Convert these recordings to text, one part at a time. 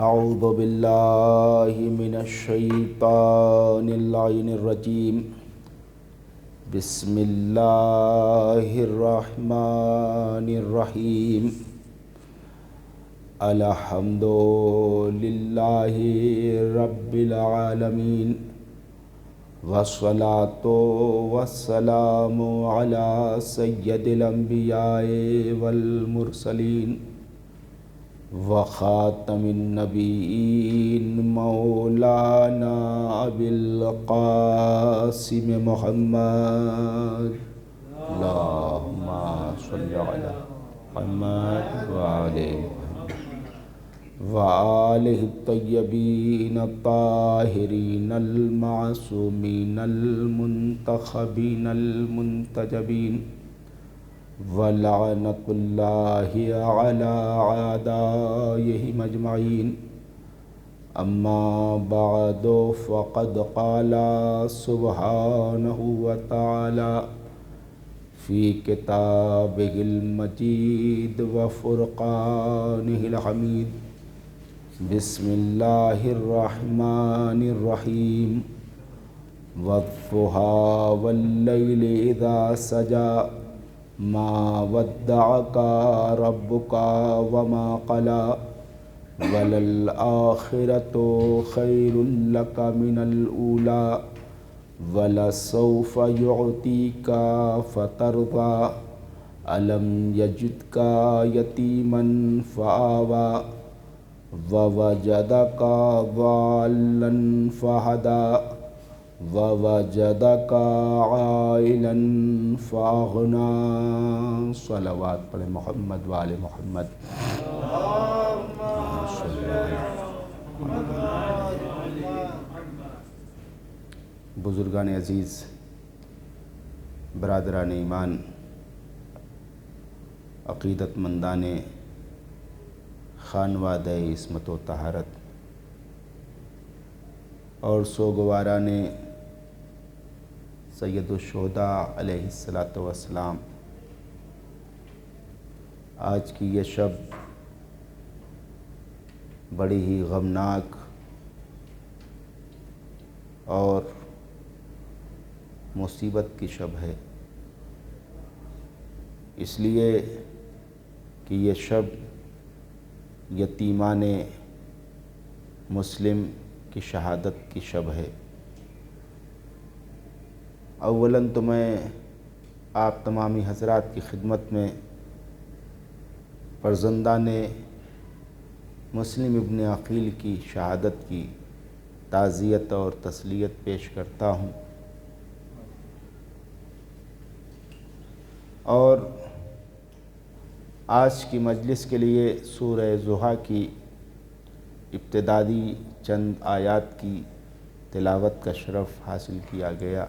اعوذ باللہ من الشیطان اللعین الرجیم بسم اللہ الرحمن الرحیم الحمد للہ رب العالمین والصلاة والسلام علی سید الانبیاء والمرسلین وخاتم النبیین مولانا ابی القاسم محمد اللہم صلی علی محمد وآلہ الطیبین الطاہرین المعصومین المنتخبین المنتجبین وَلَعْنَةُ اللَّهِ عَلَىٰ أَعْدَائِهِمْ أَجْمَعِينَ أَمَّا بَعْدُ فَقَدْ قَالَ سُبْحَانَهُ وَتَعَالَى فِي كِتَابِهِ الْمَجِيدِ وَفُرْقَانِهِ الْحَمِيدِ بسم اللَّهِ الرَّحْمَنِ الرَّحِيمِ وَالضُّحَىٰ وَاللَّيْلِ إِذَا سَجَىٰ ما ودعك ربك وما قلى وللآخرة خير لك من الأولى ولسوف يعطيك فترضى ألم يجدك يتيما فآوى ووجدك ضالا فهدى وَوَجَدَكَ عَائِلًا فَأَغْنَى صلوات پڑھیں محمد وآل محمد بزرگان عزیز، برادران ایمان، عقیدت مندان خانوادہ عصمت و طہارت اور سوگواران سید الشہداء علیہ السلام، آج کی یہ شب بڑی ہی غمناک اور مصیبت کی شب ہے، اس لیے کہ یہ شب یتیمان مسلم کی شہادت کی شب ہے۔ اولاً تو میں آپ تمامی حضرات کی خدمت میں فرزندان مسلم ابن عقیل کی شہادت کی تعزیت اور تسلیت پیش کرتا ہوں، اور آج کی مجلس کے لیے سورہ ضحیٰ کی ابتدائی چند آیات کی تلاوت کا شرف حاصل کیا گیا،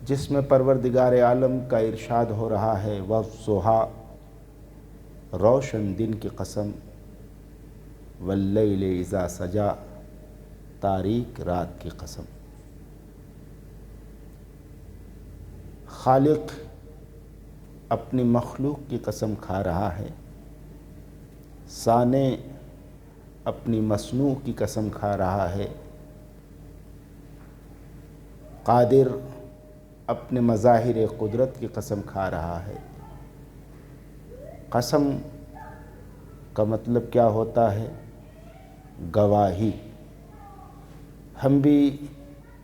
جس میں پروردگار عالم کا ارشاد ہو رہا ہے وَالضُّحَىٰ، روشن دن کی قسم، وَاللَّيْلِ إِذَا سَجَىٰ، تاریک رات کی قسم۔ خالق اپنی مخلوق کی قسم کھا رہا ہے، صانع اپنی مصنوع کی قسم کھا رہا ہے، قادر اپنے مظاہر قدرت کی قسم کھا رہا ہے۔ قسم کا مطلب کیا ہوتا ہے؟ گواہی۔ ہم بھی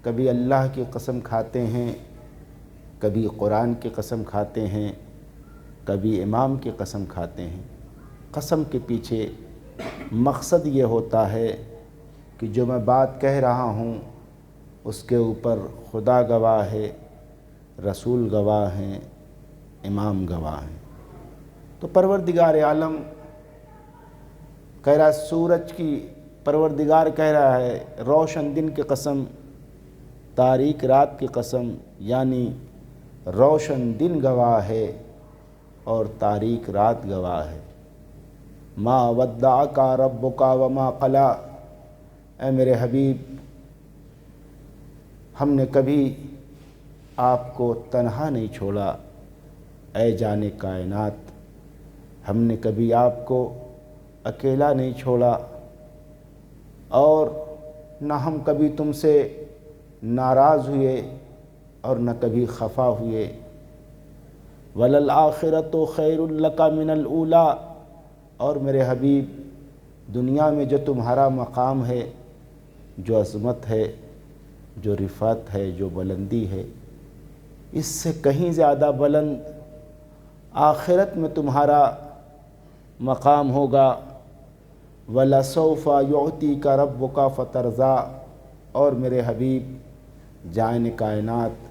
کبھی اللہ کی قسم کھاتے ہیں، کبھی قرآن کی قسم کھاتے ہیں، کبھی امام کی قسم کھاتے ہیں۔ قسم کے پیچھے مقصد یہ ہوتا ہے کہ جو میں بات کہہ رہا ہوں اس کے اوپر خدا گواہ ہے، رسول گواہ ہیں، امام گواہ ہیں۔ تو پروردگار عالم کہہ رہا ہے، سورج کی پروردگار کہہ رہا ہے روشن دن کی قسم، تاریک رات کی قسم، یعنی روشن دن گواہ ہے اور تاریک رات گواہ ہے۔ ما ودعک ربک وما قلی، اے میرے حبیب، ہم نے کبھی آپ کو تنہا نہیں چھوڑا، اے جان کائنات، ہم نے کبھی آپ کو اکیلا نہیں چھوڑا اور نہ ہم کبھی تم سے ناراض ہوئے اور نہ کبھی خفا ہوئے۔ وَلَلْآخِرَةُ خَيْرٌ لَكَ مِنَ الْأُولَىٰ، اور میرے حبیب دنیا میں جو تمہارا مقام ہے، جو عظمت ہے، جو رفعت ہے، جو بلندی ہے، اس سے کہیں زیادہ بلند آخرت میں تمہارا مقام ہوگا۔ وَلَسَوْفَ يُعْطِيكَ رَبُّكَ فَتَرْضَىٰ، اور میرے حبیب جان کائنات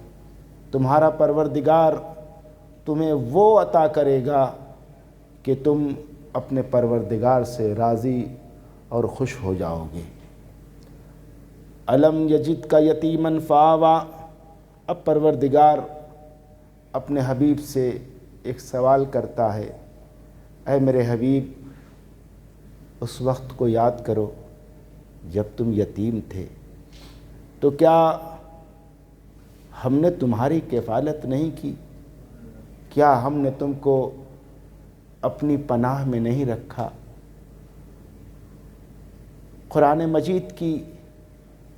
تمہارا پروردگار تمہیں وہ عطا کرے گا کہ تم اپنے پروردگار سے راضی اور خوش ہو جاؤ گے۔ الم یجدک یتیما فآویٰ، اب پروردگار اپنے حبیب سے ایک سوال کرتا ہے، اے میرے حبیب اس وقت کو یاد کرو جب تم یتیم تھے، تو کیا ہم نے تمہاری کفالت نہیں کی؟ کیا ہم نے تم کو اپنی پناہ میں نہیں رکھا؟ قرآن مجید کی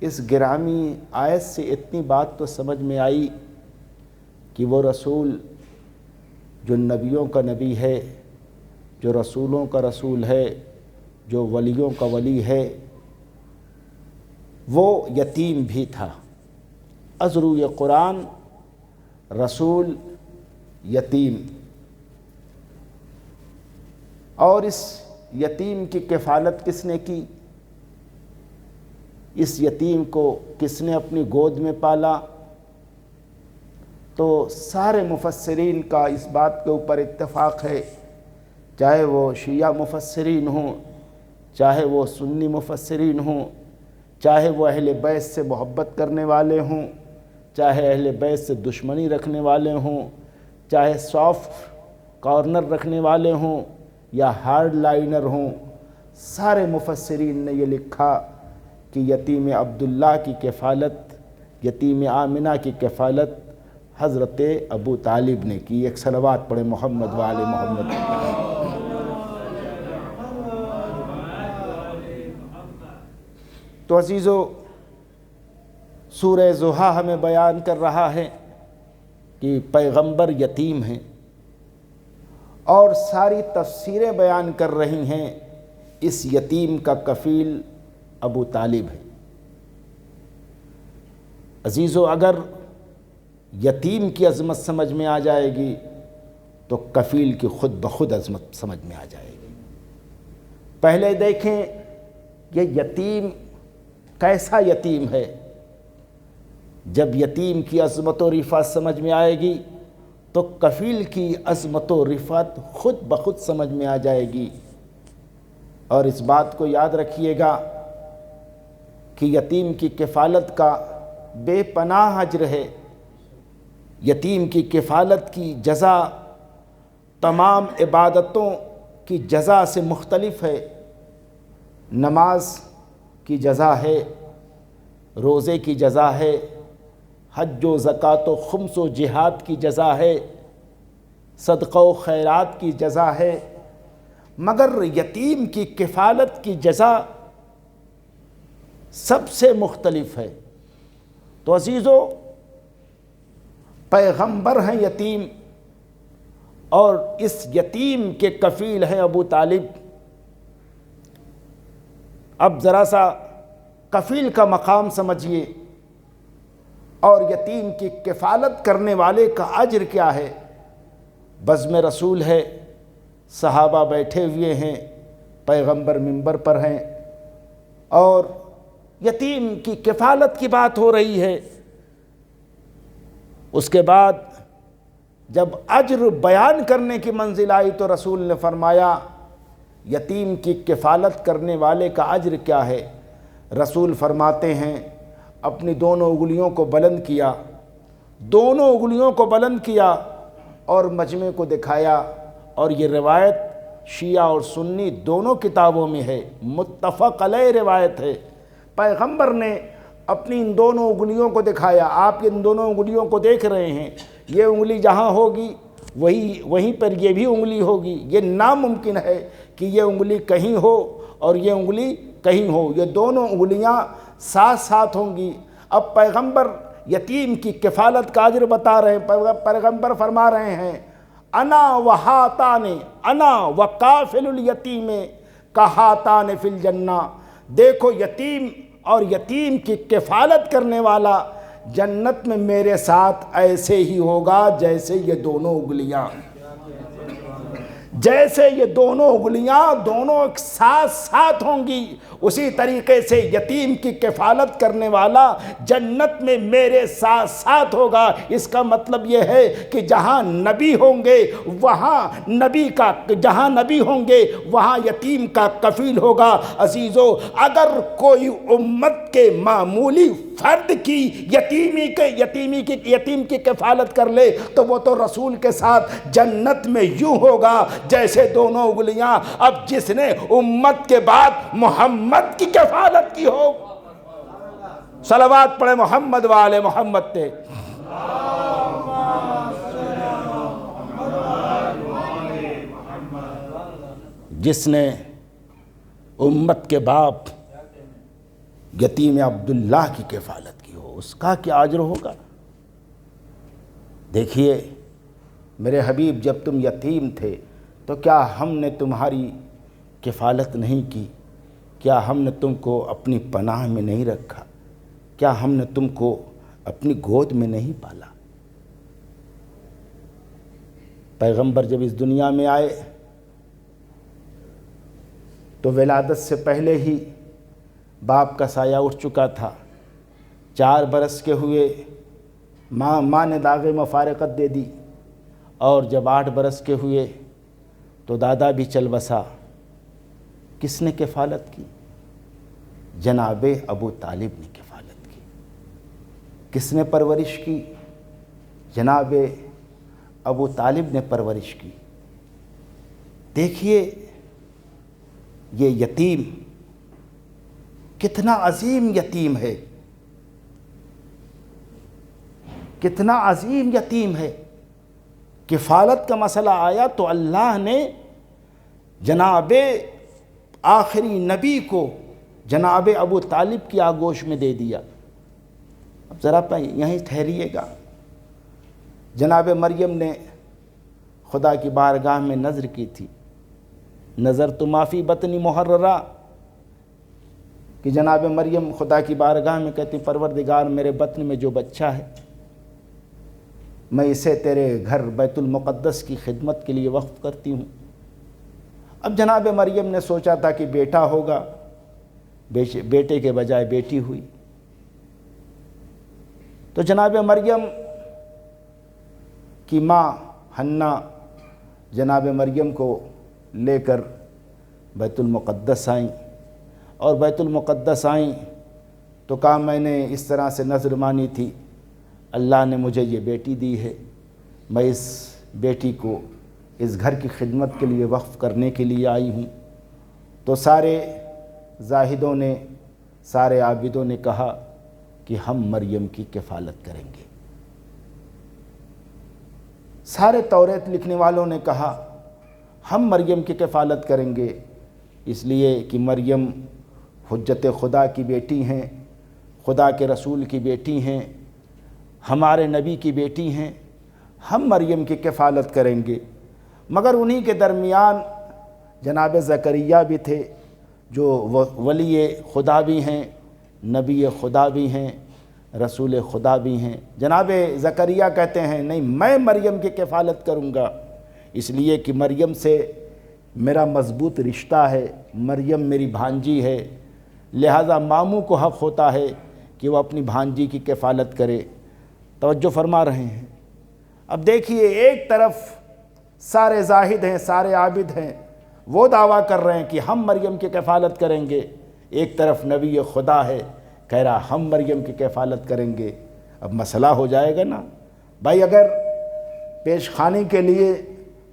اس گرامی آیت سے اتنی بات تو سمجھ میں آئی کہ وہ رسول جو نبیوں کا نبی ہے، جو رسولوں کا رسول ہے، جو ولیوں کا ولی ہے، وہ یتیم بھی تھا۔ از روئے قرآن رسول یتیم، اور اس یتیم کی کفالت کس نے کی؟ اس یتیم کو کس نے اپنی گود میں پالا؟ تو سارے مفسرین کا اس بات کے اوپر اتفاق ہے، چاہے وہ شیعہ مفسرین ہوں، چاہے وہ سنی مفسرین ہوں، چاہے وہ اہل بیت سے محبت کرنے والے ہوں، چاہے اہل بیت سے دشمنی رکھنے والے ہوں، چاہے سافٹ کارنر رکھنے والے ہوں یا ہارڈ لائنر ہوں، سارے مفسرین نے یہ لکھا کہ یتیم عبداللہ کی کفالت، یتیم آمنہ کی کفالت حضرت ابو طالب نے کی۔ ایک صلوات پڑھے محمد وآل محمد۔ تو عزیزو، سورہ ضحیٰ ہمیں بیان کر رہا ہے کہ پیغمبر یتیم ہیں، اور ساری تفسیریں بیان کر رہی ہیں اس یتیم کا کفیل ابو طالب ہے۔ عزیزو، اگر یتیم کی عظمت سمجھ میں آ جائے گی تو کفیل کی خود بخود عظمت سمجھ میں آ جائے گی۔ پہلے دیکھیں یہ یتیم کیسا یتیم ہے۔ جب یتیم کی عظمت و رفعت سمجھ میں آئے گی تو کفیل کی عظمت و رفعت خود بخود سمجھ میں آ جائے گی۔ اور اس بات کو یاد رکھیے گا کہ یتیم کی کفالت کا بے پناہ اجر ہے۔ یتیم کی کفالت کی جزا تمام عبادتوں کی جزا سے مختلف ہے۔ نماز کی جزا ہے، روزے کی جزا ہے، حج و زکوٰۃ و خمس و جہاد کی جزا ہے، صدقہ و خیرات کی جزا ہے، مگر یتیم کی کفالت کی جزا سب سے مختلف ہے۔ تو عزیزو، پیغمبر ہیں یتیم، اور اس یتیم کے کفیل ہیں ابو طالب۔ اب ذرا سا کفیل کا مقام سمجھیے اور یتیم کی کفالت کرنے والے کا اجر کیا ہے۔ بزم رسول ہے، صحابہ بیٹھے ہوئے ہیں، پیغمبر منبر پر ہیں، اور یتیم کی کفالت کی بات ہو رہی ہے۔ اس کے بعد جب اجر بیان کرنے کی منزل آئی تو رسول نے فرمایا یتیم کی کفالت کرنے والے کا اجر کیا ہے؟ رسول فرماتے ہیں اپنی دونوں انگلیوں کو بلند کیا، دونوں انگلیوں کو بلند کیا اور مجمع کو دکھایا، اور یہ روایت شیعہ اور سنی دونوں کتابوں میں ہے، متفق علیہ روایت ہے۔ پیغمبر نے اپنی ان دونوں انگلیوں کو دکھایا، آپ ان دونوں انگلیوں کو دیکھ رہے ہیں، یہ انگلی جہاں ہوگی وہیں پر یہ بھی انگلی ہوگی۔ یہ ناممکن ہے کہ یہ انگلی کہیں ہو اور یہ انگلی کہیں ہو، یہ دونوں انگلیاں ساتھ ساتھ ہوں گی۔ اب پیغمبر یتیم کی کفالت کا اجر بتا رہے ہیں۔ پیغمبر فرما رہے ہیں انا وہاتان، انا وکافل الیتیم کہاتان فی الجنہ، دیکھو یتیم اور یتیم کی کفالت کرنے والا جنت میں میرے ساتھ ایسے ہی ہوگا جیسے یہ دونوں انگلیاں، جیسے یہ دونوں انگلیاں دونوں ایک ساتھ ساتھ ہوں گی، اسی طریقے سے یتیم کی کفالت کرنے والا جنت میں میرے ساتھ ساتھ ہوگا۔ اس کا مطلب یہ ہے کہ جہاں نبی ہوں گے جہاں نبی ہوں گے وہاں یتیم کا کفیل ہوگا۔ عزیزو، اگر کوئی امت کے معمولی فرد کی یتیم کی کفالت کر لے تو وہ تو رسول کے ساتھ جنت میں یوں ہوگا جیسے دونوں انگلیاں۔ اب جس نے امت کے بعد محمد کی کفالت کی ہو، صلوات پڑھے محمد والے محمد تے۔ جس نے امت کے باپ یتیم عبداللہ کی کفالت کی ہو، اس کا کیا اجر ہوگا؟ دیکھیے میرے حبیب، جب تم یتیم تھے تو کیا ہم نے تمہاری کفالت نہیں کی؟ کیا ہم نے تم کو اپنی پناہ میں نہیں رکھا؟ کیا ہم نے تم کو اپنی گود میں نہیں پالا؟ پیغمبر جب اس دنیا میں آئے تو ولادت سے پہلے ہی باپ کا سایہ اٹھ چکا تھا۔ 4 برس کے ہوئے ماں نے داغ مفارقت دے دی، اور جب 8 برس کے ہوئے تو دادا بھی چل بسا۔ کس نے کفالت کی؟ جناب ابو طالب نے کفالت کی۔ کس نے پرورش کی؟ جناب ابو طالب نے پرورش کی۔ دیکھیے یہ یتیم کتنا عظیم یتیم ہے، کتنا عظیم یتیم ہے۔ کفالت کا مسئلہ آیا تو اللہ نے جناب آخری نبی کو جناب ابو طالب کی آغوش میں دے دیا۔ اب ذرا یہیں ٹھہریے گا۔ جناب مریم نے خدا کی بارگاہ میں نذر کی تھی، نظر تو معافی بطنی محررہ، کہ جناب مریم خدا کی بارگاہ میں کہتی پروردگار میرے بطن میں جو بچہ ہے میں اسے تیرے گھر بیت المقدس کی خدمت کے لیے وقف کرتی ہوں۔ اب جناب مریم نے سوچا تھا کہ بیٹا ہوگا، بیٹے کے بجائے بیٹی ہوئی۔ تو جناب مریم کی ماں حنا جناب مریم کو لے کر بیت المقدس آئیں، اور بیت المقدس آئیں تو کہا میں نے اس طرح سے نذر مانی تھی، اللہ نے مجھے یہ بیٹی دی ہے، میں اس بیٹی کو اس گھر کی خدمت کے لیے وقف کرنے کے لیے آئی ہوں۔ تو سارے زاہدوں نے، سارے عابدوں نے کہا کہ ہم مریم کی کفالت کریں گے۔ سارے توریت لکھنے والوں نے کہا ہم مریم کی کفالت کریں گے، اس لیے کہ مریم حجت خدا کی بیٹی ہیں، خدا کے رسول کی بیٹی ہیں، ہمارے نبی کی بیٹی ہیں، ہم مریم کی کفالت کریں گے۔ مگر انہی کے درمیان جناب زکریا بھی تھے جو ولی خدا بھی ہیں، نبی خدا بھی ہیں، رسول خدا بھی ہیں۔ جناب زکریا کہتے ہیں نہیں، میں مریم کی کفالت کروں گا، اس لیے کہ مریم سے میرا مضبوط رشتہ ہے، مریم میری بھانجی ہے، لہذا ماموں کو حق ہوتا ہے کہ وہ اپنی بھانجی کی کفالت کرے۔ توجہ فرما رہے ہیں۔ اب دیکھیے ایک طرف سارے زاہد ہیں، سارے عابد ہیں، وہ دعویٰ کر رہے ہیں کہ ہم مریم کی کفالت کریں گے، ایک طرف نبی خدا ہے کہہ رہا ہم مریم کی کفالت کریں گے۔ اب مسئلہ ہو جائے گا نا بھائی، اگر پیش خانی کے لیے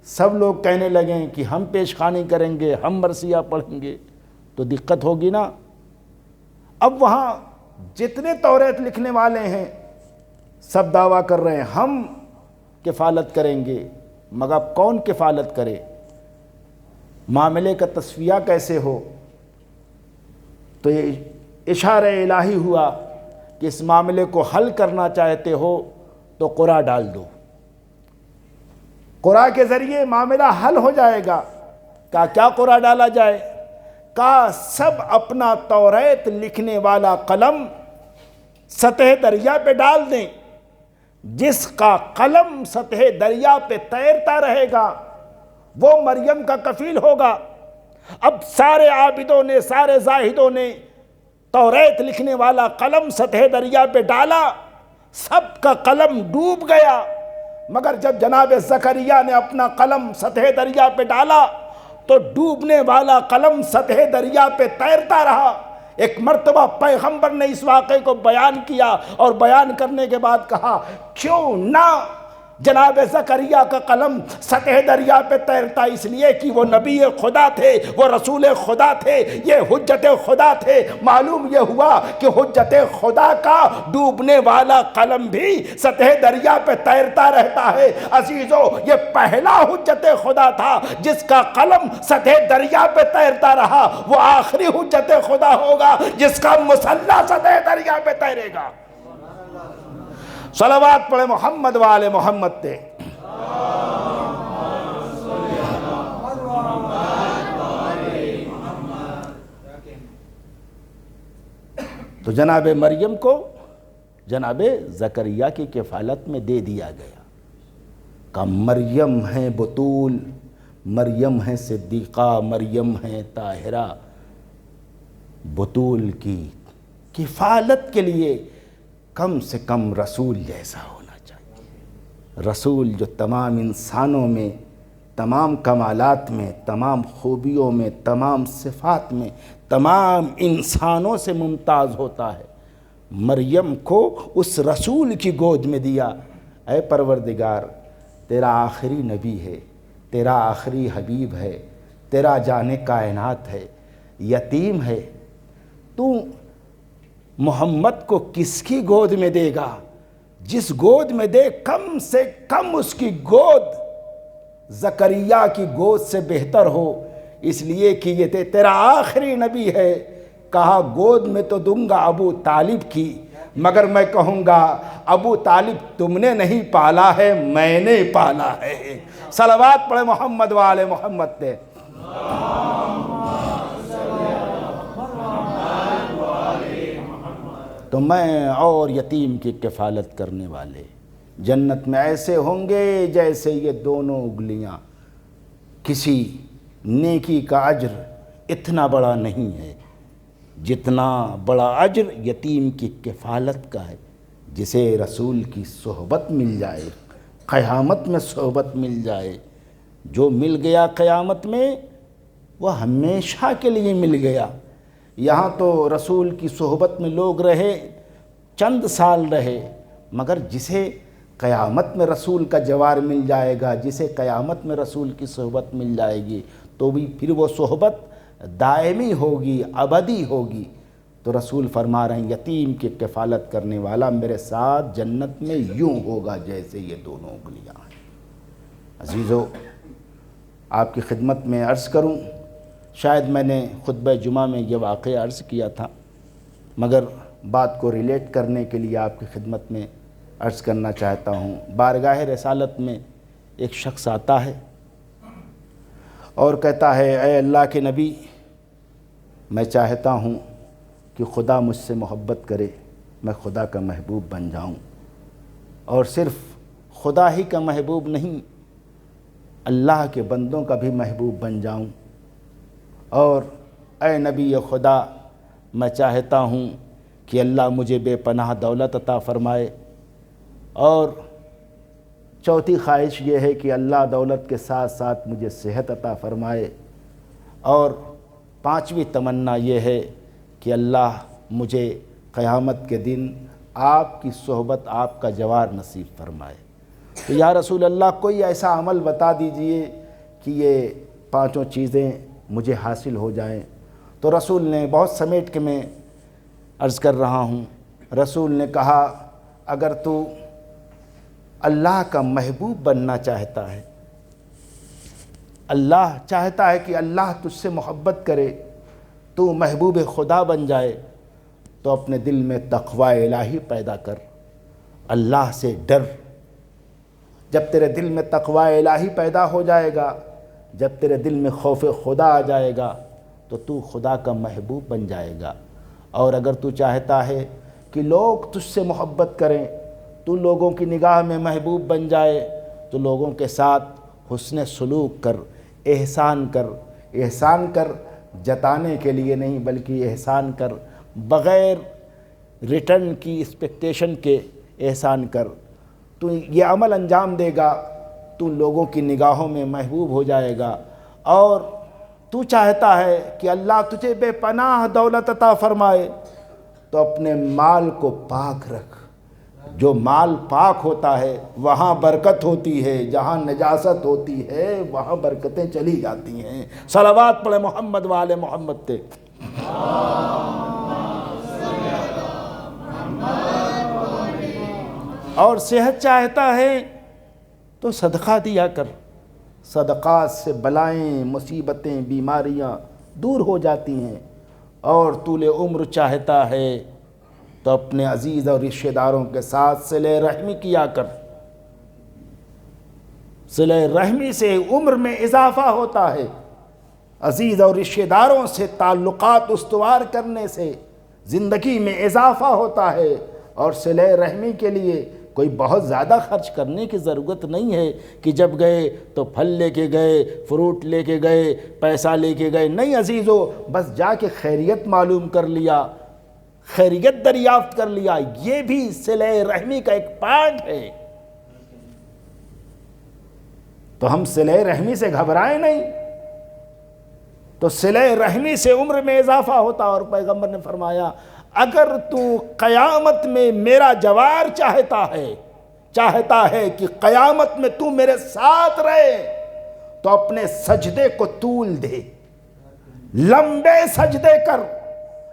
سب لوگ کہنے لگیں کہ ہم پیش خانی کریں گے، ہم مرثیہ پڑھیں گے تو دقت ہوگی نا۔ اب وہاں جتنے توریت لکھنے والے ہیں سب دعویٰ کر رہے ہیں ہم کفالت کریں گے، مگر اب کون کفالت کرے؟ معاملے کا تصفیہ کیسے ہو؟ تو یہ اشارہ الہی ہوا کہ اس معاملے کو حل کرنا چاہتے ہو تو قرآ ڈال دو، قرآ کے ذریعے معاملہ حل ہو جائے گا۔ کہا کیا قرآ ڈالا جائے؟ کہا سب اپنا توریت لکھنے والا قلم سطح دریا پہ ڈال دیں، جس کا قلم سطح دریا پہ تیرتا رہے گا وہ مریم کا کفیل ہوگا۔ اب سارے عابدوں نے، سارے زاہدوں نے توریت لکھنے والا قلم سطح دریا پہ ڈالا، سب کا قلم ڈوب گیا، مگر جب جناب زکریا نے اپنا قلم سطح دریا پہ ڈالا تو ڈوبنے والا قلم سطح دریا پہ تیرتا رہا۔ ایک مرتبہ پیغمبر نے اس واقعے کو بیان کیا اور بیان کرنے کے بعد کہا کیوں نہ جناب زکریا کا قلم سطح دریا پہ تیرتا، اس لیے کہ وہ نبی خدا تھے، وہ رسول خدا تھے، یہ حجت خدا تھے۔ معلوم یہ ہوا کہ حجت خدا کا ڈوبنے والا قلم بھی سطح دریا پہ تیرتا رہتا ہے۔ عزیزو، یہ پہلا حجت خدا تھا جس کا قلم سطح دریا پہ تیرتا رہا، وہ آخری حجت خدا ہوگا جس کا مسلح سطح دریا پہ تیرے گا۔ صلوات پڑھے محمد وآل محمد تے۔ تو جناب مریم کو جناب زکریا کی کفالت میں دے دیا گیا۔ کہ مریم ہے بطول، مریم ہے صدیقہ، مریم ہے طاہرہ، بطول کی کفالت کے لیے کم سے کم رسول جیسا ہونا چاہیے۔ رسول جو تمام انسانوں میں، تمام کمالات میں، تمام خوبیوں میں، تمام صفات میں، تمام انسانوں سے ممتاز ہوتا ہے۔ مریم کو اس رسول کی گود میں دیا۔ اے پروردگار، تیرا آخری نبی ہے، تیرا آخری حبیب ہے، تیرا جان کائنات ہے، یتیم ہے، تو محمد کو کس کی گود میں دے گا؟ جس گود میں دے کم سے کم اس کی گود زکریا کی گود سے بہتر ہو، اس لیے کہ یہ تیرا آخری نبی ہے۔ کہا گود میں تو دوں گا ابو طالب کی، مگر میں کہوں گا ابو طالب تم نے نہیں پالا ہے، میں نے پالا ہے۔ صلوات پڑھے محمد وآل محمد تے۔ تو میں اور یتیم کی کفالت کرنے والے جنت میں ایسے ہوں گے جیسے یہ دونوں انگلیاں۔ کسی نیکی کا اجر اتنا بڑا نہیں ہے جتنا بڑا اجر یتیم کی کفالت کا ہے۔ جسے رسول کی صحبت مل جائے، قیامت میں صحبت مل جائے، جو مل گیا قیامت میں وہ ہمیشہ کے لیے مل گیا۔ یہاں تو رسول کی صحبت میں لوگ رہے، چند سال رہے، مگر جسے قیامت میں رسول کا جوار مل جائے گا، جسے قیامت میں رسول کی صحبت مل جائے گی، تو بھی پھر وہ صحبت دائمی ہوگی، ابدی ہوگی۔ تو رسول فرما رہے ہیں یتیم کی کفالت کرنے والا میرے ساتھ جنت میں یوں ہوگا جیسے یہ دونوں انگلیاں ہیں۔ عزیزو، آپ کی خدمت میں عرض کروں، شاید میں نے خطبہ جمعہ میں یہ واقعہ عرض کیا تھا، مگر بات کو ریلیٹ کرنے کے لیے آپ کی خدمت میں عرض کرنا چاہتا ہوں۔ بارگاہ رسالت میں ایک شخص آتا ہے اور کہتا ہے اے اللہ کے نبی، میں چاہتا ہوں کہ خدا مجھ سے محبت کرے، میں خدا کا محبوب بن جاؤں، اور صرف خدا ہی کا محبوب نہیں، اللہ کے بندوں کا بھی محبوب بن جاؤں۔ اور اے نبی خدا، میں چاہتا ہوں کہ اللہ مجھے بے پناہ دولت عطا فرمائے، اور چوتھی خواہش یہ ہے کہ اللہ دولت کے ساتھ ساتھ مجھے صحت عطا فرمائے، اور پانچویں تمنا یہ ہے کہ اللہ مجھے قیامت کے دن آپ کی صحبت، آپ کا جوار نصیب فرمائے۔ تو یا رسول اللہ کوئی ایسا عمل بتا دیجئے کہ یہ پانچوں چیزیں مجھے حاصل ہو جائیں۔ تو رسول نے بہت سمیٹ کے میں عرض کر رہا ہوں، رسول نے کہا اگر تو اللہ کا محبوب بننا چاہتا ہے اللہ چاہتا ہے کہ اللہ تجھ سے محبت کرے، تو محبوب خدا بن جائے، تو اپنے دل میں تقوی الہی پیدا کر، اللہ سے ڈر۔ جب تیرے دل میں تقوی الہی پیدا ہو جائے گا، جب تیرے دل میں خوف خدا آ جائے گا، تو خدا کا محبوب بن جائے گا۔ اور اگر تو چاہتا ہے کہ لوگ تجھ سے محبت کریں، تو لوگوں کی نگاہ میں محبوب بن جائے، تو لوگوں کے ساتھ حسن سلوک کر، احسان کر۔ احسان کر جتانے کے لیے نہیں، بلکہ احسان کر بغیر ریٹرن کی ایکسپیکٹیشن کے احسان کر۔ تو یہ عمل انجام دے گا، تو لوگوں کی نگاہوں میں محبوب ہو جائے گا۔ اور تو چاہتا ہے کہ اللہ تجھے بے پناہ دولت عطا فرمائے، تو اپنے مال کو پاک رکھ۔ جو مال پاک ہوتا ہے وہاں برکت ہوتی ہے، جہاں نجاست ہوتی ہے وہاں برکتیں چلی جاتی ہیں۔ صلوات پڑھے محمد وآل محمد تے۔ اور صحت چاہتا ہے تو صدقہ دیا کر، صدقات سے بلائیں، مصیبتیں، بیماریاں دور ہو جاتی ہیں۔ اور طول عمر چاہتا ہے تو اپنے عزیز اور رشتہ داروں کے ساتھ صلہ رحمی کیا کر۔ صلہ رحمی سے عمر میں اضافہ ہوتا ہے، عزیز اور رشتہ داروں سے تعلقات استوار کرنے سے زندگی میں اضافہ ہوتا ہے۔ اور صلہ رحمی کے لیے کوئی بہت زیادہ خرچ کرنے کی ضرورت نہیں ہے کہ جب گئے تو پھل لے کے گئے، فروٹ لے کے گئے، پیسہ لے کے گئے۔ نہیں عزیزو، بس جا کے خیریت معلوم کر لیا، خیریت دریافت کر لیا، یہ بھی صلہ رحمی کا ایک پارٹ ہے۔ تو ہم صلہ رحمی سے گھبرائیں نہیں، تو صلہ رحمی سے عمر میں اضافہ ہوتا۔ اور پیغمبر نے فرمایا اگر تو قیامت میں میرا جوار چاہتا ہے کہ قیامت میں تو میرے ساتھ رہے، تو اپنے سجدے کو طول دے، لمبے سجدے کر۔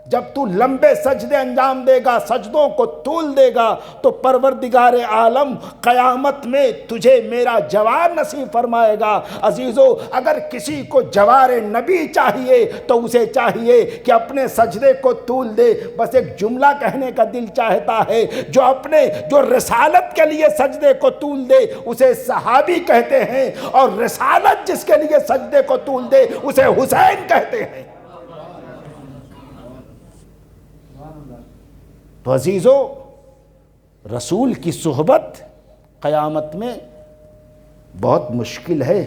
جب تو لمبے سجدے انجام دے گا، سجدوں کو طول دے گا، تو پروردگار عالم قیامت میں تجھے میرا جوار نصیب فرمائے گا۔ عزیزو، اگر کسی کو جوار نبی چاہیے تو اسے چاہیے کہ اپنے سجدے کو طول دے۔ بس ایک جملہ کہنے کا دل چاہتا ہے، جو رسالت کے لیے سجدے کو طول دے اسے صحابی کہتے ہیں، اور رسالت جس کے لیے سجدے کو طول دے اسے حسین کہتے ہیں۔ تو عزیزو، رسول کی صحبت قیامت میں بہت مشکل ہے،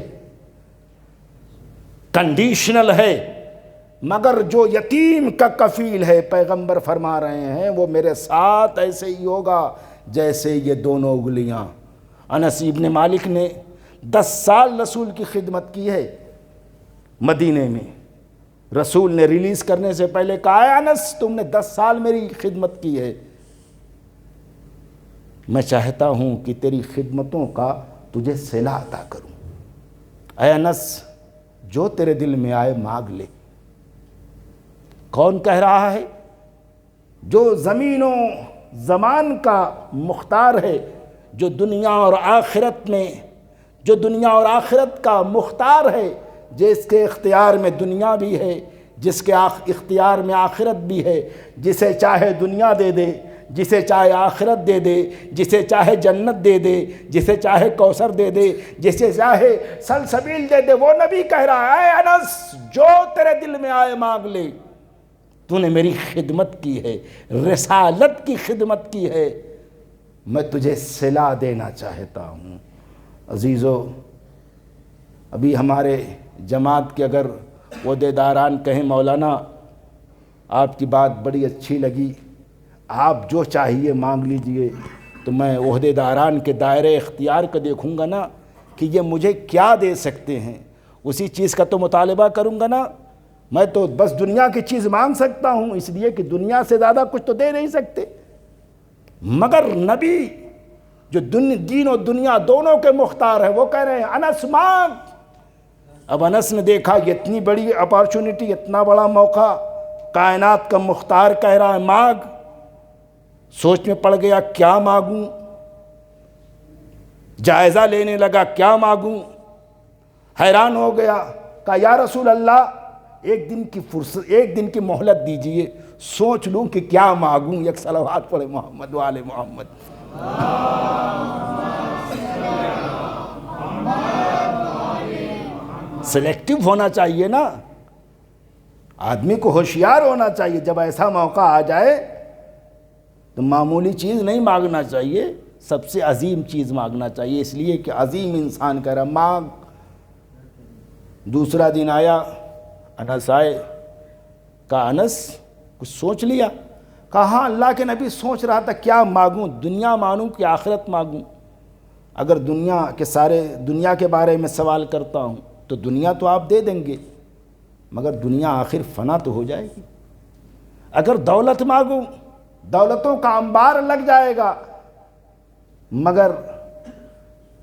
کنڈیشنل ہے، مگر جو یتیم کا کفیل ہے، پیغمبر فرما رہے ہیں، وہ میرے ساتھ ایسے ہی ہوگا جیسے یہ دونوں انگلیاں۔ انس ابن مالک نے 10 سال رسول کی خدمت کی ہے مدینے میں۔ رسول نے ریلیز کرنے سے پہلے کہا ہے انس تم نے 10 سال میری خدمت کی ہے، میں چاہتا ہوں کہ تیری خدمتوں کا تجھے صلہ عطا کروں۔ اے انس، جو تیرے دل میں آئے مانگ لے۔ کون کہہ رہا ہے؟ جو زمین و زمان کا مختار ہے، جو دنیا اور آخرت کا مختار ہے، جس کے اختیار میں دنیا بھی ہے، جس کے اختیار میں آخرت بھی ہے، جسے چاہے دنیا دے دے، جسے چاہے آخرت دے دے، جسے چاہے جنت دے دے، جسے چاہے کوثر دے دے، جسے چاہے سلسبیل دے دے۔ وہ نبی کہہ رہا ہے اے انس، جو تیرے دل میں آئے مانگ لے۔ تو نے میری خدمت کی ہے، رسالت کی خدمت کی ہے، میں تجھے صلہ دینا چاہتا ہوں۔ عزیزو، ابھی ہمارے جماعت کے اگر عہدیداران کہیں مولانا آپ کی بات بڑی اچھی لگی، آپ جو چاہیے مانگ لیجئے، تو میں عہدیداران کے دائرے اختیار کو دیکھوں گا نا کہ یہ مجھے کیا دے سکتے ہیں، اسی چیز کا تو مطالبہ کروں گا نا۔ میں تو بس دنیا کی چیز مانگ سکتا ہوں، اس لیے کہ دنیا سے زیادہ کچھ تو دے نہیں سکتے، مگر نبی جو دین و دنیا دونوں کے مختار ہے، وہ کہہ رہے ہیں انس مانگ۔ اب انس نے دیکھا یہ اتنی بڑی اپارچونٹی، اتنا بڑا موقع، کائنات کا مختار کہہ رہا ہے مانگ۔ سوچ میں پڑ گیا کیا مانگوں، جائزہ لینے لگا کیا مانگوں۔ حیران ہو گیا، کہا یا رسول اللہ ایک دن کی مہلت دیجئے، سوچ لوں کہ کیا مانگوں۔ ایک صلوات پڑھے محمد وآل محمد۔ سلیکٹو ہونا چاہیے نا، آدمی کو ہوشیار ہونا چاہیے۔ جب ایسا موقع آ جائے تو معمولی چیز نہیں مانگنا چاہیے، سب سے عظیم چیز مانگنا چاہیے، اس لیے کہ عظیم انسان کہہ رہا مانگ۔ دوسرا دن آیا، انس آئے، کہا انس کچھ سوچ لیا؟ کہا ہاں اللہ کے نبی سوچ رہا تھا کیا مانگوں، دنیا مانگوں کہ آخرت مانگوں؟ اگر دنیا کے بارے میں سوال کرتا ہوں تو دنیا تو آپ دے دیں گے، مگر دنیا آخر فنا تو ہو جائے گی۔ اگر دولت مانگوں، دولتوں کا انبار لگ جائے گا، مگر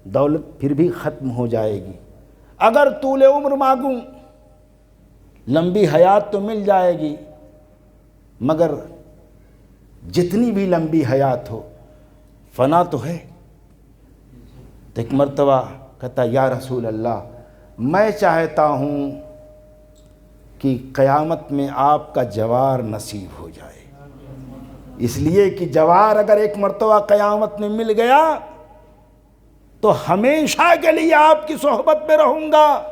دولت پھر بھی ختم ہو جائے گی۔ اگر طول عمر مانگوں، لمبی حیات تو مل جائے گی، مگر جتنی بھی لمبی حیات ہو فنا تو ہے۔ تو ایک مرتبہ کہتا یا رسول اللہ میں چاہتا ہوں کہ قیامت میں آپ کا جوار نصیب ہو جائے، اس لیے کہ جوار اگر ایک مرتبہ قیامت میں مل گیا تو ہمیشہ کے لیے آپ کی صحبت میں رہوں گا۔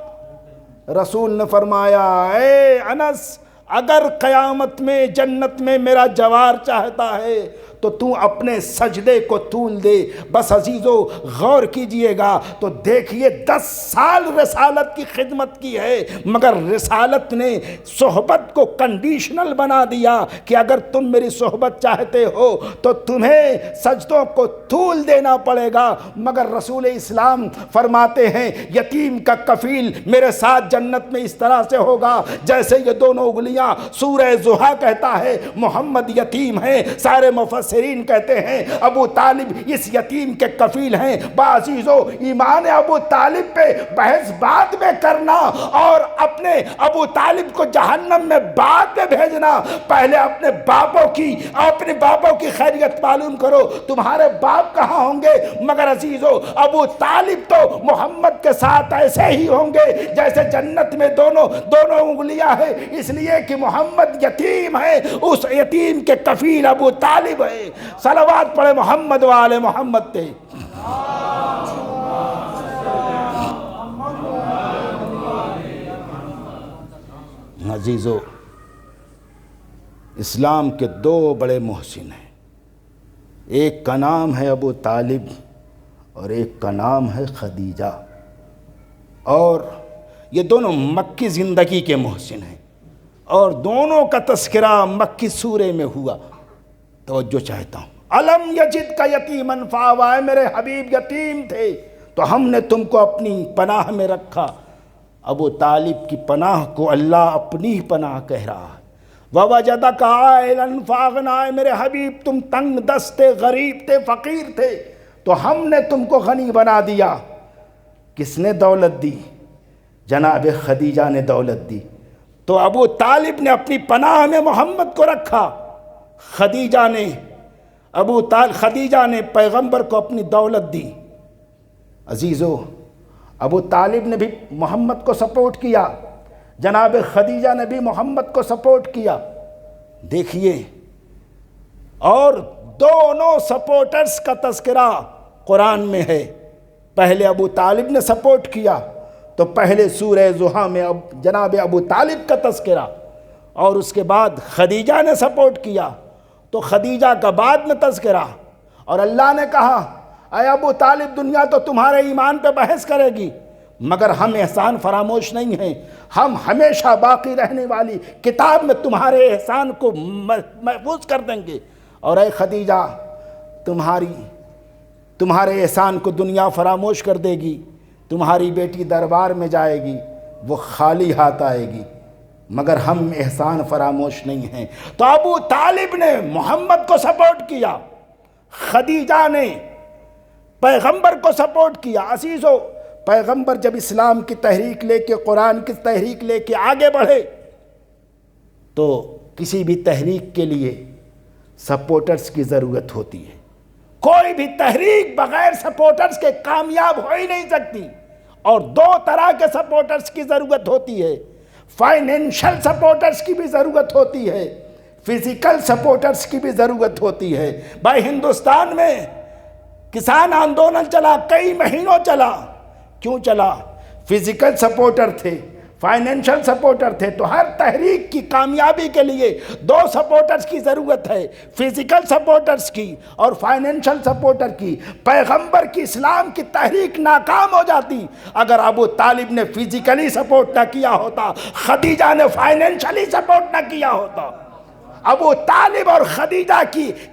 رسول نے فرمایا اے انس اگر قیامت میں جنت میں میرا جوار چاہتا ہے تو اپنے سجدے کو طول دے۔ بس عزیزو غور کیجئے گا تو دیکھیے 10 سال رسالت کی خدمت کی ہے، مگر رسالت نے صحبت کو کنڈیشنل بنا دیا کہ اگر تم میری صحبت چاہتے ہو تو تمہیں سجدوں کو طول دینا پڑے گا۔ مگر رسول اسلام فرماتے ہیں یتیم کا کفیل میرے ساتھ جنت میں اس طرح سے ہوگا جیسے یہ دونوں انگلیاں۔ سورہ ضحیٰ کہتا ہے محمد یتیم ہے، سارے مفسرین کہتے ہیں ابو طالب اس یتیم کے کفیل ہیں۔ بعزیزو ایمان ابو طالب پہ بحث بعد میں کرنا اور اپنے ابو طالب کو جہنم میں بعد میں بھیجنا، پہلے اپنے باپوں کی خیریت معلوم کرو، تمہارے باپ کہاں ہوں گے؟ مگر عزیزو ابو طالب تو محمد کے ساتھ ایسے ہی ہوں گے جیسے جنت میں دونوں انگلیاں ہیں، اس لیے کہ محمد یتیم ہے، اس یتیم کے کفیل ابو طالب ہے۔ صلوات پڑھے محمد وآل محمد تے۔ عزیزو اسلام کے 2 بڑے محسن ہیں، ایک کا نام ہے ابو طالب اور ایک کا نام ہے خدیجہ، اور یہ دونوں مکی زندگی کے محسن ہیں اور دونوں کا تذکرہ مکی سورہ میں ہوا۔ توجہ چاہتا ہوں، الم یجد کا یتیمن فآویٰ، میرے حبیب یتیم تھے تو ہم نے تم کو اپنی پناہ میں رکھا۔ ابو طالب کی پناہ کو اللہ اپنی پناہ کہہ رہا ہے۔ ووجدک عائلا فاغنیٰ، میرے حبیب تم تنگ دست تھے، غریب تھے، فقیر تھے تو ہم نے تم کو غنی بنا دیا۔ کس نے دولت دی؟ جناب خدیجہ نے دولت دی۔ تو ابو طالب نے اپنی پناہ میں محمد کو رکھا، خدیجہ نے پیغمبر کو اپنی دولت دی۔ عزیزو ابو طالب نے بھی محمد کو سپورٹ کیا، جناب خدیجہ نے بھی محمد کو سپورٹ کیا۔ دیکھیے، اور دونوں سپورٹرز کا تذکرہ قرآن میں ہے۔ پہلے ابو طالب نے سپورٹ کیا تو پہلے سورہ ضحیٰ میں جناب ابو طالب کا تذکرہ، اور اس کے بعد خدیجہ نے سپورٹ کیا تو خدیجہ کا بعد میں تذکرہ۔ اور اللہ نے کہا اے ابو طالب دنیا تو تمہارے ایمان پہ بحث کرے گی، مگر ہم احسان فراموش نہیں ہیں، ہم ہمیشہ باقی رہنے والی کتاب میں تمہارے احسان کو محفوظ کر دیں گے۔ اور اے خدیجہ تمہارے احسان کو دنیا فراموش کر دے گی، تمہاری بیٹی دربار میں جائے گی وہ خالی ہاتھ آئے گی، مگر ہم احسان فراموش نہیں ہیں۔ تو ابو طالب نے محمد کو سپورٹ کیا، خدیجہ نے پیغمبر کو سپورٹ کیا۔ عزیزو پیغمبر جب اسلام کی تحریک لے کے، قرآن کی تحریک لے کے آگے بڑھے تو کسی بھی تحریک کے لیے سپورٹرز کی ضرورت ہوتی ہے۔ کوئی بھی تحریک بغیر سپورٹرز کے کامیاب ہو ہی نہیں سکتی، اور دو طرح کے سپورٹرز کی ضرورت ہوتی ہے، فائنینشل سپورٹرز کی بھی ضرورت ہوتی ہے، فزیکل سپورٹرز کی بھی ضرورت ہوتی ہے۔ بھائی ہندوستان میں کسان آندولن چلا، کئی مہینوں چلا، کیوں چلا؟ فزیکل سپورٹر تھے، فائنینشل سپورٹر تھے۔ تو ہر تحریک کی کامیابی کے لیے دو سپورٹرز کی ضرورت ہے، فزیکل سپورٹرز کی اور فائنینشل سپورٹر کی۔ پیغمبر کی اسلام کی تحریک ناکام ہو جاتی اگر ابو طالب نے فزیکلی سپورٹ نہ کیا ہوتا، خدیجہ نے فائنینشلی سپورٹ نہ کیا ہوتا۔ ابو طالب اور خدیجہ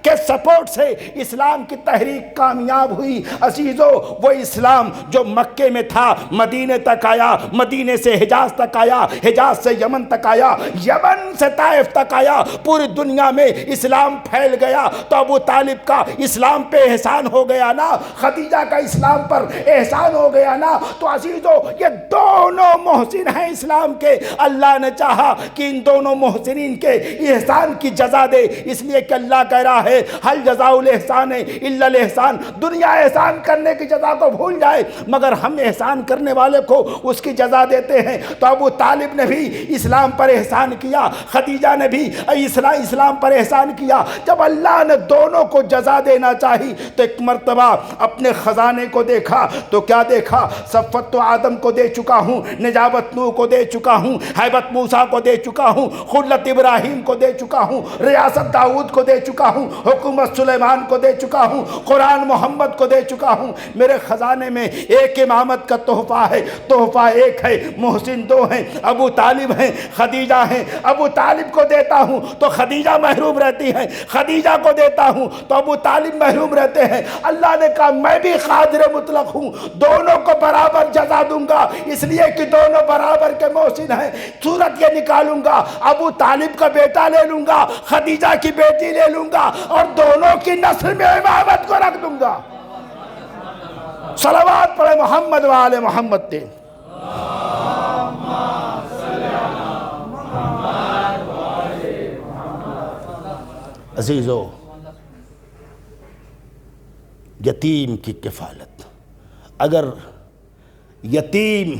کے سپورٹ سے اسلام کی تحریک کامیاب ہوئی۔ عزیزو، وہ اسلام جو مکے میں تھا مدینے تک آیا، مدینے سے حجاز تک آیا، حجاز سے یمن تک آیا، یمن سے طائف تک آیا، پوری دنیا میں اسلام پھیل گیا۔ تو ابو طالب کا اسلام پہ احسان ہو گیا نا، خدیجہ کا اسلام پر احسان ہو گیا نا۔ تو عزیزو، یہ دونوں محسن ہیں اسلام کے۔ اللہ نے چاہا کہ ان دونوں محسنین کے احسان کی جزا دے، اس لیے کہ اللہ کہہ رہا ہے حل جزاء الاحسان الا الاحسان۔ دنیا احسان کرنے کی جزا کو بھول جائے، مگر ہم احسان کرنے والے کو اس کی جزا دیتے ہیں۔ تو ابو طالب نے بھی اسلام پر احسان کیا، خدیجہ نے بھی اسلام پر احسان کیا۔ جب اللہ نے دونوں کو جزا دینا چاہی تو ایک مرتبہ اپنے خزانے کو دیکھا تو کیا دیکھا؟ صفت تو آدم کو دے چکا ہوں، نجابت نوح کو دے چکا ہوں، ہیبت موسیٰ کو دے چکا ہوں، خلت ابراہیم کو دے چکا ہوں، ریاست داؤد کو دے چکا ہوں، حکومت سلیمان کو دے چکا ہوں، قرآن محمد کو دے چکا ہوں۔ میرے خزانے میں ایک امامت کا تحفہ ہے، تحفہ ایک ہے، محسن دو ہیں، ابو طالب ہیں، خدیجہ ہیں۔ ابو طالب کو دیتا ہوں تو خدیجہ محروم رہتی ہیں، خدیجہ کو دیتا ہوں تو ابو طالب محروم رہتے ہیں۔ اللہ نے کہا میں بھی قادر مطلق ہوں، دونوں کو برابر جزا دوں گا، اس لیے کہ دونوں برابر کے محسن ہیں۔ صورت یہ نکالوں گا، ابو طالب کا بیٹا لے لوں گا، خدیجہ کی بیٹی لے لوں گا، اور دونوں کی نسل میں امامت کو رکھ دوں گا۔ صلوات پڑھے محمد و آل محمد تے۔ عزیزو، یتیم کی کفالت، اگر یتیم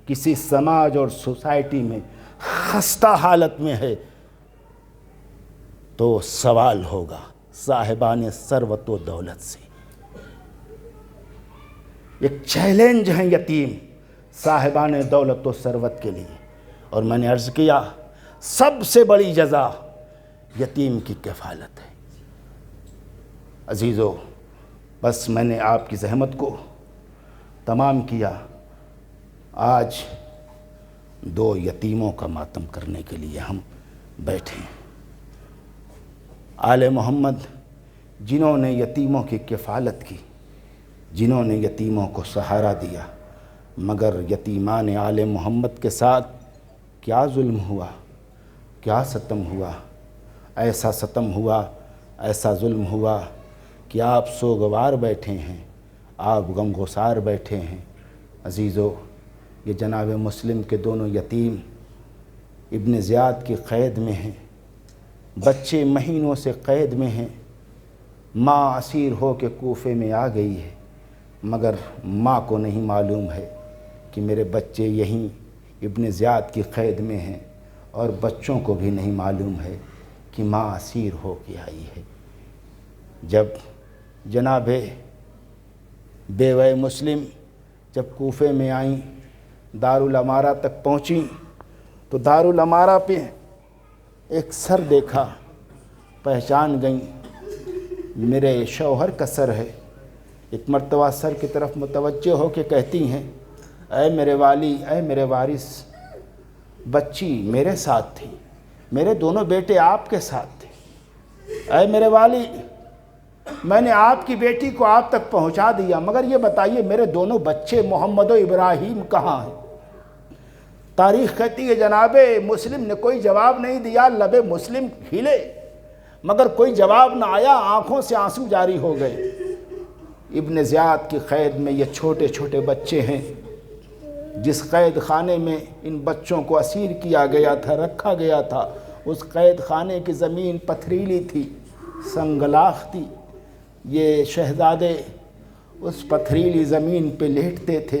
کسی سماج اور سوسائٹی میں خستہ حالت میں ہے تو سوال ہوگا صاحبان ثروت و دولت سے۔ ایک چیلنج ہے یتیم صاحبان دولت و ثروت کے لیے، اور میں نے عرض کیا سب سے بڑی جزا یتیم کی کفالت ہے۔ عزیزو، بس میں نے آپ کی زحمت کو تمام کیا۔ آج دو یتیموں کا ماتم کرنے کے لیے ہم بیٹھے ہیں۔ آل محمد جنہوں نے یتیموں کی کفالت کی، جنہوں نے یتیموں کو سہارا دیا، مگر یتیمان آل محمد کے ساتھ کیا ظلم ہوا، کیا ستم ہوا۔ ایسا ستم ہوا، ایسا ظلم ہوا کہ آپ سوگوار بیٹھے ہیں، آپ غمگسار بیٹھے ہیں۔ عزیزو، یہ جناب مسلم کے دونوں یتیم ابن زیاد کی قید میں ہیں، بچے مہینوں سے قید میں ہیں۔ ماں اسیر ہو کے کوفے میں آ گئی ہے، مگر ماں کو نہیں معلوم ہے کہ میرے بچے یہیں ابن زیاد کی قید میں ہیں، اور بچوں کو بھی نہیں معلوم ہے کہ ماں اسیر ہو کے آئی ہے۔ جب جناب بیوہ مسلم جب کوفے میں آئیں، دارالامارہ تک پہنچیں، تو دارالامارہ پہ ایک سر دیکھا، پہچان گئیں میرے شوہر کا سر ہے۔ ایک مرتبہ سر کی طرف متوجہ ہو کے کہتی ہیں، اے میرے والی، اے میرے وارث، بچی میرے ساتھ تھی، میرے دونوں بیٹے آپ کے ساتھ تھے۔ اے میرے والی، میں نے آپ کی بیٹی کو آپ تک پہنچا دیا، مگر یہ بتائیے میرے دونوں بچے محمد و ابراہیم کہاں ہیں؟ تاریخ کہتی ہے جناب مسلم نے کوئی جواب نہیں دیا، لب مسلم ہلے مگر کوئی جواب نہ آیا، آنکھوں سے آنسو جاری ہو گئے۔ ابن زیاد کی قید میں یہ چھوٹے چھوٹے بچے ہیں، جس قید خانے میں ان بچوں کو اسیر کیا گیا تھا، رکھا گیا تھا، اس قید خانے کی زمین پتھریلی تھی، سنگلاخ تھی۔ یہ شہزادے اس پتھریلی زمین پہ لیٹتے تھے،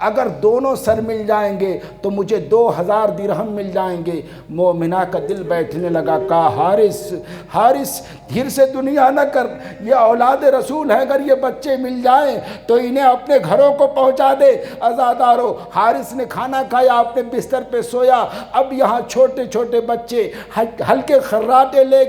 اگر دونوں سر مل جائیں گے تو مجھے 2000 درہم مل جائیں گے۔ مومنہ کا دل بیٹھنے لگا، کہا حارث دھیر سے دنیا نہ کر، یہ اولاد رسول ہے، اگر یہ بچے مل جائیں تو انہیں اپنے گھروں کو پہنچا دے۔ عزادارو حارث نے کھانا کھایا، اپنے بستر پہ سویا۔ اب یہاں چھوٹے چھوٹے بچے ہلکے خراٹے لے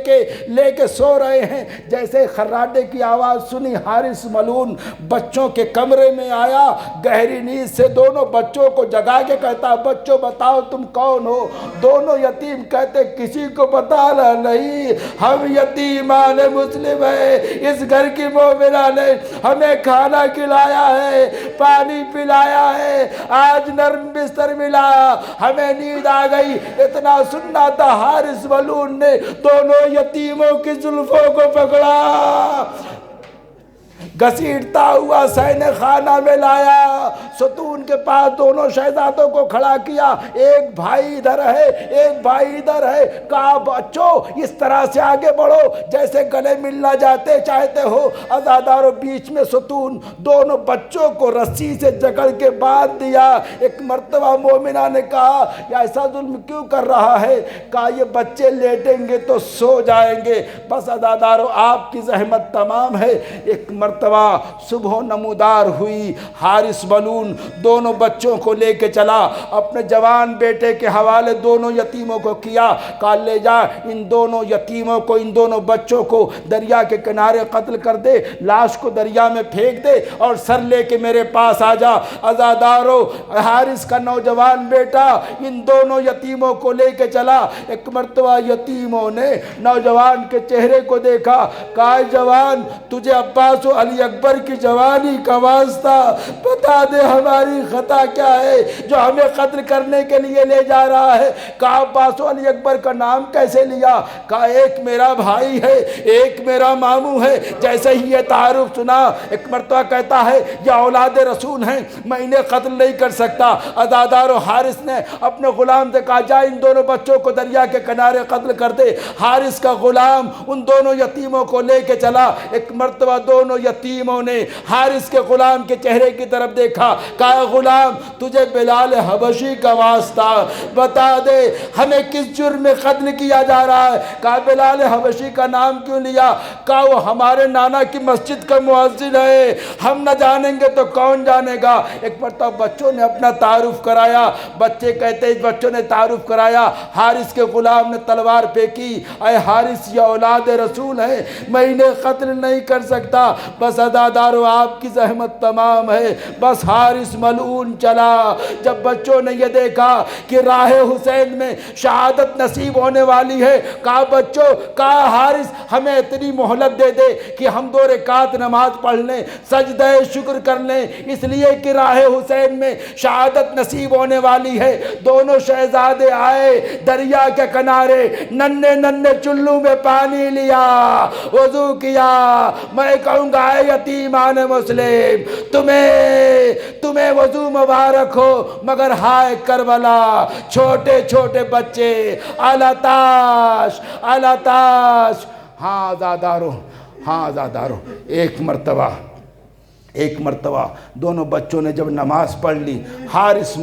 کے سو رہے ہیں۔ جیسے خراٹے کی آواز سنی، حارث ملعون بچوں کے کمرے میں آیا، گہری نیند سے دونوں بچوں کو جگا کے کہتا، بچوں بتاؤ تم کون ہو؟ دونوں یتیم کہتے کسی کو بتانا نہیں، ہم یتیمان مسلم ہیں، اس گھر کی مومنہ نے ہمیں کھانا کھلایا ہے، پانی پلایا ہے، آج نرم بستر ملا، ہمیں نیند آ گئی۔ اتنا سننا تھا، حارث ملعون نے دونوں یتیموں کی زلفوں کو پکڑا، گھسیٹتا ہوا سین خانہ میں لایا، ستون کے پاس دونوں شہزادوں کو کھڑا کیا، ایک بھائی ادھر ہے ایک بھائی ادھر ہے، کہا بچوں اس طرح سے آگے بڑھو جیسے گلے ملنا چاہتے ہو۔ عزاداروں بیچ میں ستون دونوں بچوں کو رسی سے جکڑ کے باندھ دیا۔ ایک مرتبہ مومنہ نے کہا یہ ایسا ظلم کیوں کر رہا ہے؟ کہا یہ بچے لیٹیں گے تو سو جائیں گے، بس عزاداروں آپ کی زحمت تمام ہے۔ ایک مرتبہ صبح نمودار ہوئی، حارث ملعون دونوں بچوں کو لے کے چلا، اپنے جوان بیٹے کے حوالے دونوں یتیموں کو کیا، کہا لے جا ان دونوں یتیموں کو، ان دونوں بچوں کو دریا کے کنارے قتل کر دے، لاش کو دریا میں پھینک دے اور سر لے کے میرے پاس آ جا۔ عزادارو حارث کا نوجوان بیٹا ان دونوں یتیموں کو لے کے چلا۔ ایک مرتبہ یتیموں نے نوجوان کے چہرے کو دیکھا، کہا جوان تجھے عباس و علی اکبر کی جوانی کا واسطہ بتا دے ہماری خطا کیا ہے جو ہمیں قتل کرنے کے لیے لے جا رہا ہے؟ کہا عباس و علی اکبر کا نام کیسے لیا؟ کہا ایک میرا بھائی ہے ایک میرا ماموں ہے۔ جیسے ہی یہ تعارف سنا ایک مرتبہ کہتا ہے یہ اولاد رسول ہیں، میں انہیں قتل نہیں کر سکتا۔ عزادار و حارث نے اپنے غلام سے کہا جا ان دونوں بچوں کو دریا کے کنارے قتل کر دے۔ حارث کا غلام ان دونوں یتیموں کو لے کے چلا۔ ایک مرتبہ دونوں یتیموں نے حارث کے غلام کے چہرے کی طرف دیکھا، کہا غلام تجھے بلال حبشی کا واسطہ بتا دے ہمیں کس جرم میں قتل کیا جا رہا ہے؟ کہا بلال حبشی کا نام کیوں لیا؟ کہا وہ ہمارے نانا کی مسجد کا مؤذن ہے، ہم نہ جانیں گے تو کون جانے گا؟ ایک مرتبہ بچوں نے اپنا تعارف کرایا، بچے کہتے ہیں بچوں نے تعارف کرایا، حارث کے غلام نے تلوار پھینکی، اے حارث یہ اولاد رسول ہے، میں انہیں قتل نہیں کر سکتا۔ بس عزادارو آپ کی زحمت تمام ہے۔ بس حارث ملعون چلا۔ جب بچوں نے یہ دیکھا کہ راہ حسین میں شہادت نصیب ہونے والی ہے، کہا بچوں، کہا حارث ہمیں اتنی مہلت دے دے کہ ہم 2 رکعت نماز پڑھ لیں، سجدہ شکر کر لیں، اس لیے کہ راہ حسین میں شہادت نصیب ہونے والی ہے۔ دونوں شہزادے آئے دریا کے کنارے، ننھے ننھے چلو میں پانی لیا، وضو کیا۔ میں کہوں گا اے یتیمان مسلم تمہیں وضو مبارک ہو، مگر ہائے کربلا چھوٹے چھوٹے بچے الاتاش۔ ہاں عزادارو ایک مرتبہ دونوں بچوں نے جب نماز پڑھ لی، حارث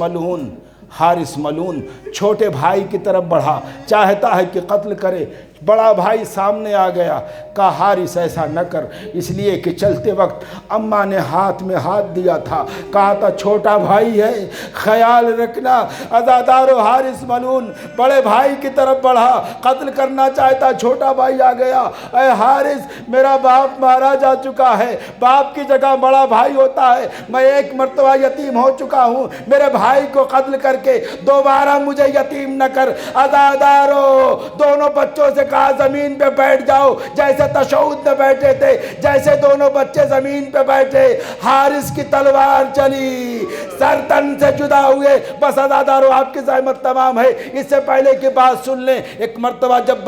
ملعون چھوٹے بھائی کی طرف بڑھا، چاہتا ہے کہ قتل کرے۔ بڑا بھائی سامنے آ گیا، کہا حارث ایسا نہ کر، اس لیے کہ چلتے وقت اماں نے ہاتھ میں ہاتھ دیا تھا، کہا تھا چھوٹا بھائی ہے خیال رکھنا۔ عزادارو حارث ملعون بڑے بھائی کی طرف بڑھا، قتل کرنا چاہتا، چھوٹا بھائی آ گیا، اے حارث میرا باپ مارا جا چکا ہے، باپ کی جگہ بڑا بھائی ہوتا ہے، میں ایک مرتبہ یتیم ہو چکا ہوں، میرے بھائی کو قتل کر کے دوبارہ مجھے یتیم نہ کر۔ عزادارو دونوں بچوں سے کہا زمین پہ بیٹھ جاؤ، جیسے تشہد میں بیٹھے تھے، جیسے دونوں بچے زمین پہ بیٹھے، حارث کی تلوار چلی، سر تن سے جدا ہوئے۔ بس عزادارو آپ کی زحمت تمام ہے، اس سے پہلے کی بات سن لیں۔ ایک مرتبہ جب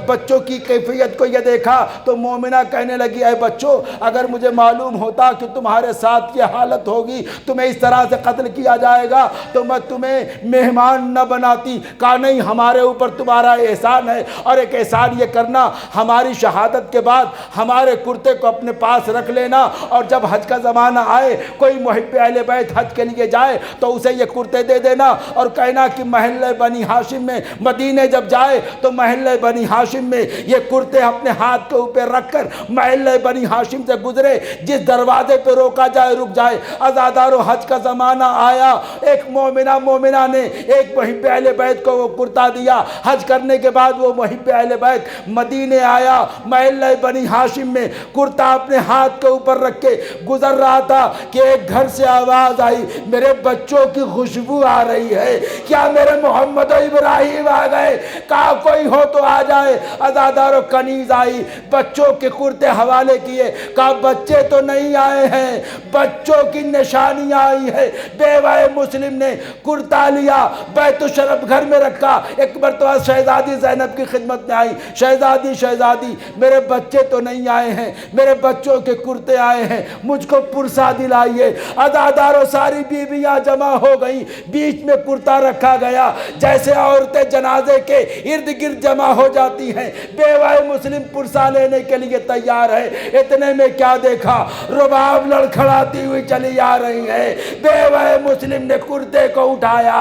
بچوں کی کیفیت کو یہ دیکھا تو مومنہ کہنے لگی اے بچوں اگر مجھے معلوم ہوتا کہ تمہارے ساتھ یہ حالت ہوگی، تمہیں اس طرح سے قتل کیا جائے گا تو میں تمہیں مہمان نہ بناتی۔ کہا نہیں ہمارے اوپر تمہارا احسان ہے، اور ایک احسان یہ کرنا ہماری شہادت کے بعد ہمارے کرتے کو اپنے پاس رکھ لینا، اور جب حج کا زمانہ آئے کوئی محب اہل بیت بیت حج کے لیے جائے تو اسے یہ کرتے دے دینا اور کہنا کہ محلہ بنی ہاشم میں مدینے جب جائے تو محلہ بنی ہاشم میں یہ کرتے اپنے ہاتھ کے اوپر رکھ کر محلہ بنی ہاشم سے گزرے، جس دروازے پہ روکا جائے رک جائے۔ عزادارو حج کا زمانہ آیا، ایک مومنہ نے ایک محب اہل بیت کو وہ کرتا دیا۔ حج کرنے کے بعد وہ محب اہل بیت مدینے آیا، محلہ بنی ہاشم میں کرتا اپنے ہاتھ کے اوپر رکھ کے گزر رہا تھا کہ ایک گھر سے آواز آئی، میرے بچوں کی خوشبو آ رہی ہے، کیا میرے محمد و ابراہیم آ گئے؟ کہا کوئی ہو تو آ جائے۔ عزادارو کنیز آئی، بچوں کے کرتے حوالے کیے، کہا بچے تو نہیں آئے ہیں، بچوں کی نشانی آئی ہے۔ بیوہ مسلم نے کرتا لیا، بیت الشرف گھر میں رکھا۔ ایک مرتبہ شہزادی زینب کی خدمت میں آئی، شہزادی میرے بچے تو نہیں آئے ہیں، میرے بچوں کے کرتے آئے ہیں، مجھ کو پرسا دلائیے۔ عزادارو ساری بیویاں جمع ہو گئیں، بیچ میں کرتا رکھا گیا، جیسے عورتیں جنازے کے ارد گرد جمع ہو جاتی ہیں، بیوہ مسلم پرسا لینے کے لیے تیار ہے۔ اتنے میں کیا دیکھا، رباب لڑکھڑاتی ہوئی چلی آ رہی ہے۔ بیوہ مسلم نے کرتے کو اٹھایا،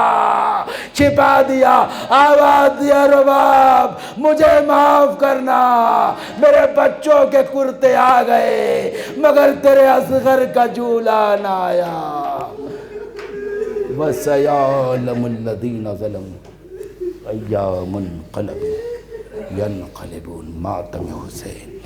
چھپا دیا، آواز دیا، رباب مجھے معاف کرنا، میرے بچوں کے کرتے آ گئے مگر تیرے اصغر کا جھولا نہ آیا۔ وَسَيَعْلَمُ الَّذِينَ ظَلَمُوا أَيَّ مُنْقَلَبٍ يَنْقَلِبُونَ۔ ماتم حسین۔